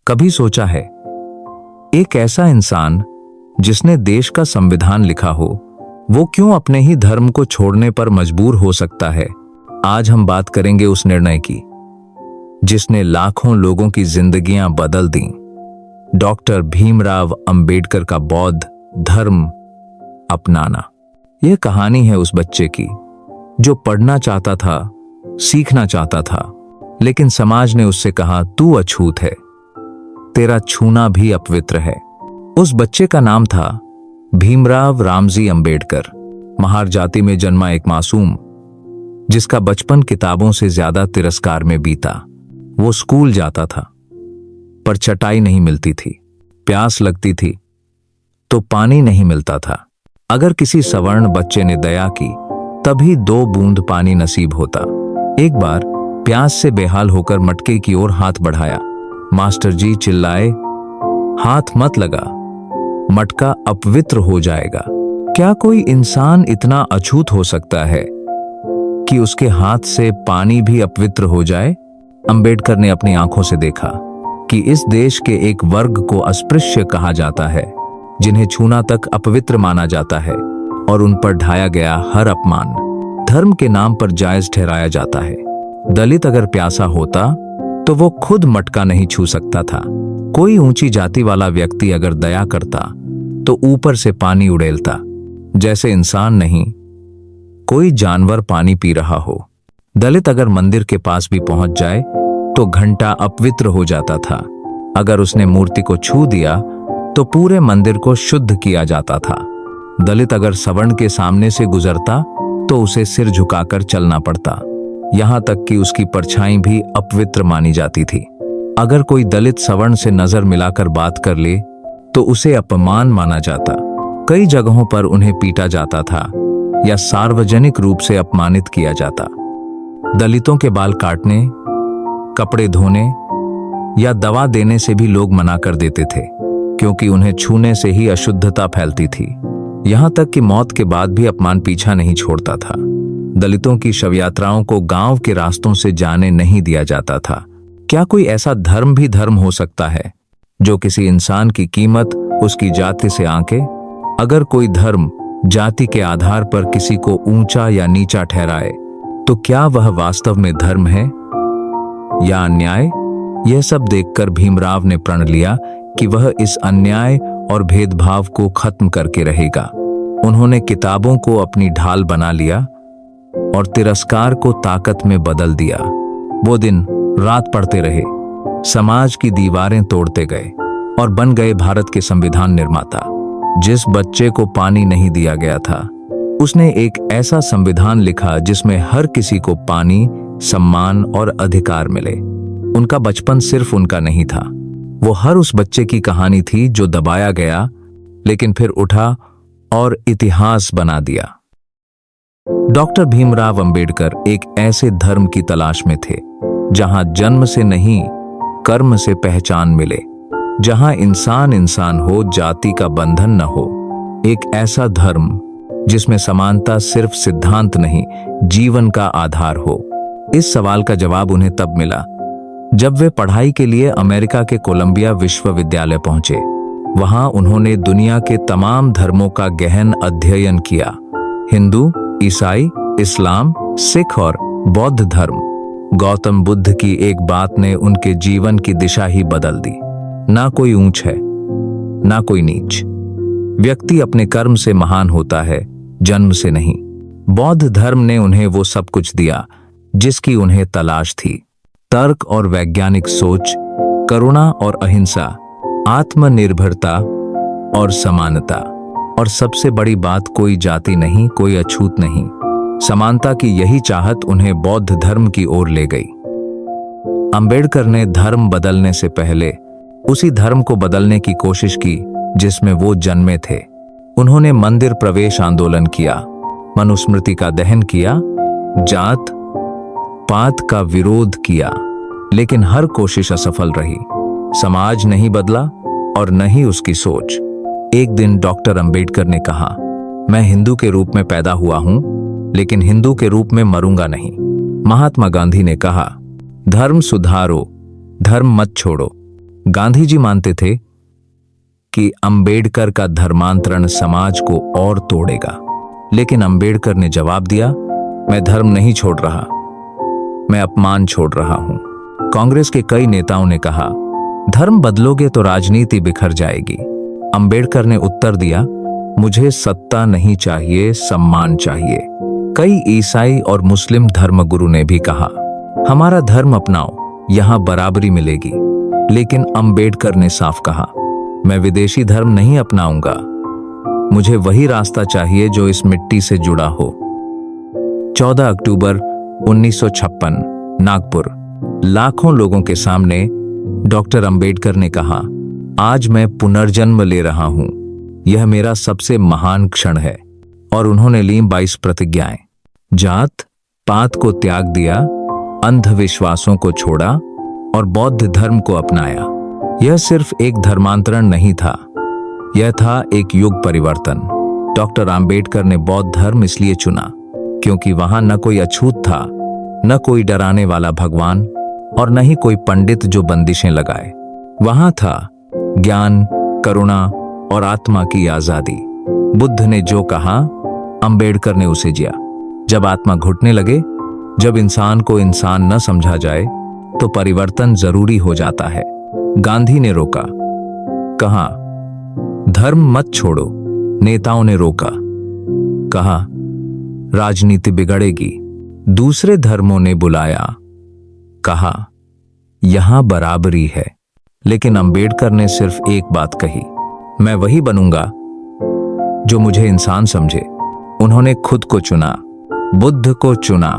कभी सोचा है एक ऐसा इंसान जिसने देश का संविधान लिखा हो, वो क्यों अपने ही धर्म को छोड़ने पर मजबूर हो सकता है? आज हम बात करेंगे उस निर्णय की जिसने लाखों लोगों की जिंदगियां बदल दी। डॉक्टर भीमराव अंबेडकर का बौद्ध धर्म अपनाना। यह कहानी है उस बच्चे की जो पढ़ना चाहता था, सीखना चाहता था, लेकिन समाज ने उससे कहा तू अछूत है, तेरा छूना भी अपवित्र है। उस बच्चे का नाम था भीमराव रामजी अंबेडकर। महार जाति में जन्मा एक मासूम जिसका बचपन किताबों से ज्यादा तिरस्कार में बीता। वो स्कूल जाता था पर चटाई नहीं मिलती थी, प्यास लगती थी तो पानी नहीं मिलता था। अगर किसी सवर्ण बच्चे ने दया की तभी 2 बूंद पानी नसीब होता। एक बार प्यास से बेहाल होकर मटके की ओर हाथ बढ़ाया। मास्टर जी चिल्लाए, हाथ मत लगा, मटका अपवित्र हो जाएगा। क्या कोई इंसान इतना अछूत हो सकता है कि उसके हाथ से पानी भी अपवित्र हो जाए? अंबेडकर ने अपनी आंखों से देखा कि इस देश के एक वर्ग को अस्पृश्य कहा जाता है, जिन्हें छूना तक अपवित्र माना जाता है और उन पर ढाया गया हर अपमान धर्म के नाम पर जायज ठहराया जाता है। दलित अगर प्यासा होता तो वो खुद मटका नहीं छू सकता था। कोई ऊंची जाति वाला व्यक्ति अगर दया करता तो ऊपर से पानी उड़ेलता, जैसे इंसान नहीं कोई जानवर पानी पी रहा हो। दलित अगर मंदिर के पास भी पहुंच जाए तो घंटा अपवित्र हो जाता था। अगर उसने मूर्ति को छू दिया तो पूरे मंदिर को शुद्ध किया जाता था। दलित अगर सवर्ण के सामने से गुजरता तो उसे सिर झुकाकर चलना पड़ता, यहां तक कि उसकी परछाई भी अपवित्र मानी जाती थी। अगर कोई दलित सवर्ण से नजर मिलाकर बात कर ले तो उसे अपमान माना जाता। कई जगहों पर उन्हें पीटा जाता था या सार्वजनिक रूप से अपमानित किया जाता। दलितों के बाल काटने, कपड़े धोने या दवा देने से भी लोग मना कर देते थे, क्योंकि उन्हें छूने से ही अशुद्धता फैलती थी। यहां तक कि मौत के बाद भी अपमान पीछा नहीं छोड़ता था। दलितों की शव यात्राओं को गांव के रास्तों से जाने नहीं दिया जाता था। क्या कोई ऐसा धर्म भी धर्म हो सकता है जो किसी इंसान की कीमत उसकी जाति से आंके? अगर कोई धर्म जाति के आधार पर किसी को ऊंचा या नीचा ठहराए तो क्या वह वास्तव में धर्म है या अन्याय? यह सब देखकर भीमराव ने प्रण लिया कि वह इस अन्याय और भेदभाव को खत्म करके रहेगा। उन्होंने किताबों को अपनी ढाल बना लिया और तिरस्कार को ताकत में बदल दिया। वो दिन रात पढ़ते रहे, समाज की दीवारें तोड़ते गए और बन गए भारत के संविधान निर्माता। जिस बच्चे को पानी नहीं दिया गया था, उसने एक ऐसा संविधान लिखा जिसमें हर किसी को पानी, सम्मान और अधिकार मिले। उनका बचपन सिर्फ उनका नहीं था, वो हर उस बच्चे की कहानी थी जो दबाया गया लेकिन फिर उठा और इतिहास बना दिया। डॉक्टर भीमराव अंबेडकर एक ऐसे धर्म की तलाश में थे जहां जन्म से नहीं कर्म से पहचान मिले, जहां इंसान इंसान हो, जाति का बंधन न हो। एक ऐसा धर्म जिसमें समानता सिर्फ सिद्धांत नहीं, जीवन का आधार हो। इस सवाल का जवाब उन्हें तब मिला जब वे पढ़ाई के लिए अमेरिका के कोलंबिया विश्वविद्यालय पहुंचे। वहां उन्होंने दुनिया के तमाम धर्मों का गहन अध्ययन किया। हिंदू, ईसाई, इस्लाम, सिख और बौद्ध धर्म। गौतम बुद्ध की एक बात ने उनके जीवन की दिशा ही बदल दी। ना कोई ऊंच है, ना कोई नीच। व्यक्ति अपने कर्म से महान होता है, जन्म से नहीं। बौद्ध धर्म ने उन्हें वो सब कुछ दिया जिसकी उन्हें तलाश थी। तर्क और वैज्ञानिक सोच, करुणा और अहिंसा, आत्मनिर्भरता और समानता, और सबसे बड़ी बात कोई जाति नहीं, कोई अछूत नहीं। समानता की यही चाहत उन्हें बौद्ध धर्म की ओर ले गई। अंबेडकर ने धर्म बदलने से पहले उसी धर्म को बदलने की कोशिश की जिसमें वो जन्मे थे। उन्होंने मंदिर प्रवेश आंदोलन किया, मनुस्मृति का दहन किया, जात पात का विरोध किया, लेकिन हर कोशिश असफल रही। समाज नहीं बदला और न ही उसकी सोच। एक दिन डॉक्टर अंबेडकर ने कहा, मैं हिंदू के रूप में पैदा हुआ हूं, लेकिन हिंदू के रूप में मरूंगा नहीं। महात्मा गांधी ने कहा, धर्म सुधारो, धर्म मत छोड़ो। गांधी जी मानते थे कि अंबेडकर का धर्मांतरण समाज को और तोड़ेगा, लेकिन अंबेडकर ने जवाब दिया, मैं धर्म नहीं छोड़ रहा, मैं अपमान छोड़ रहा हूं। कांग्रेस के कई नेताओं ने कहा, धर्म बदलोगे तो राजनीति बिखर जाएगी। अंबेडकर ने उत्तर दिया, मुझे सत्ता नहीं चाहिए, सम्मान चाहिए। कई ईसाई और मुस्लिम धर्मगुरु ने भी कहा, हमारा धर्म अपनाओ, यहां बराबरी मिलेगी। लेकिन अंबेडकर ने साफ कहा, मैं विदेशी धर्म नहीं अपनाऊंगा, मुझे वही रास्ता चाहिए जो इस मिट्टी से जुड़ा हो। 14 अक्टूबर 1956 नागपुर, लाखों लोगों के सामने डॉक्टर अंबेडकर ने कहा, आज मैं पुनर्जन्म ले रहा हूं, यह मेरा सबसे महान क्षण है। और उन्होंने ली 22 प्रतिज्ञाएं। जात पात को त्याग दिया, अंधविश्वासों को छोड़ा और बौद्ध धर्म को अपनाया। यह सिर्फ एक धर्मांतरण नहीं था, यह था एक युग परिवर्तन। डॉक्टर अंबेडकर ने बौद्ध धर्म इसलिए चुना क्योंकि वहां न कोई अछूत था, न कोई डराने वाला भगवान और न ही कोई पंडित जो बंदिशें लगाए। वहां था ज्ञान, करुणा और आत्मा की आजादी। बुद्ध ने जो कहा, अंबेडकर ने उसे जिया। जब आत्मा घुटने लगे, जब इंसान को इंसान न समझा जाए, तो परिवर्तन जरूरी हो जाता है। गांधी ने रोका, कहा, धर्म मत छोड़ो। नेताओं ने रोका, कहा, राजनीति बिगड़ेगी। दूसरे धर्मों ने बुलाया, कहा, यहां बराबरी है। लेकिन अंबेडकर ने सिर्फ एक बात कही, मैं वही बनूंगा जो मुझे इंसान समझे। उन्होंने खुद को चुना, बुद्ध को चुना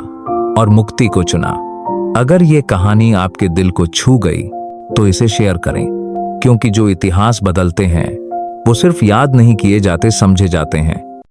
और मुक्ति को चुना। अगर ये कहानी आपके दिल को छू गई तो इसे शेयर करें, क्योंकि जो इतिहास बदलते हैं वो सिर्फ याद नहीं किए जाते, समझे जाते हैं।